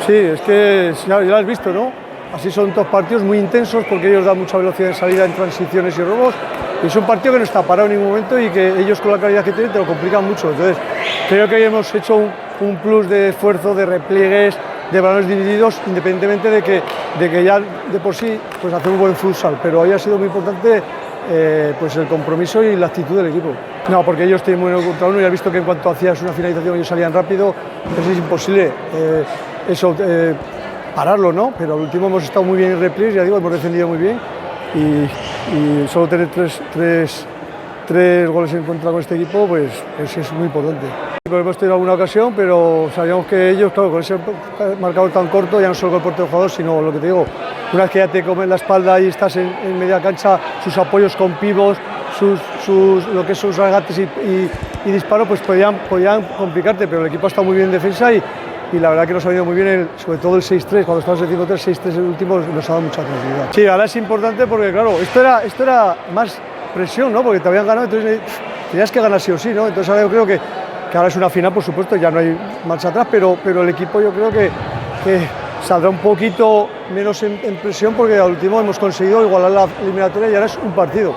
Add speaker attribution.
Speaker 1: Sí, es que ya lo has visto, ¿no? Así son dos partidos muy intensos porque ellos dan mucha velocidad de salida en transiciones y robos. Y es un partido que no está parado en ningún momento y que ellos con la calidad que tienen te lo complican mucho. Entonces, creo que hoy hemos hecho un plus de esfuerzo, de repliegues, de balones divididos, independientemente de que ya de por sí pues hacer un buen futsal. Pero hoy ha sido muy importante pues el compromiso y la actitud del equipo. No, porque ellos tienen muy uno contra uno y has visto que en cuanto hacías una finalización ellos salían rápido, entonces es imposible pararlo, ¿no? Pero al último hemos estado muy bien en repliegues, ya digo, hemos defendido muy bien y solo tener tres goles en contra con este equipo, pues es muy importante. Hemos tenido alguna ocasión, pero sabíamos que ellos, claro, con ese marcador tan corto, ya no solo con el portero jugador, sino lo que te digo, una vez que ya te comen la espalda y estás en media cancha, sus apoyos con pivos, lo que son sus regates y disparos, pues podían complicarte, pero el equipo ha estado muy bien en defensa y la verdad que nos ha venido muy bien, sobre todo el 6-3, cuando estábamos en 5-3, 6-3 el último nos ha dado mucha tranquilidad. Sí, ahora es importante porque, claro, esto era más presión, ¿no? Porque te habían ganado, entonces tenías que ganar sí o sí, ¿no? Entonces ahora yo creo que ahora es una final, por supuesto, ya no hay marcha atrás, pero el equipo yo creo que saldrá un poquito menos en presión porque al último hemos conseguido igualar la eliminatoria y ahora es un partido.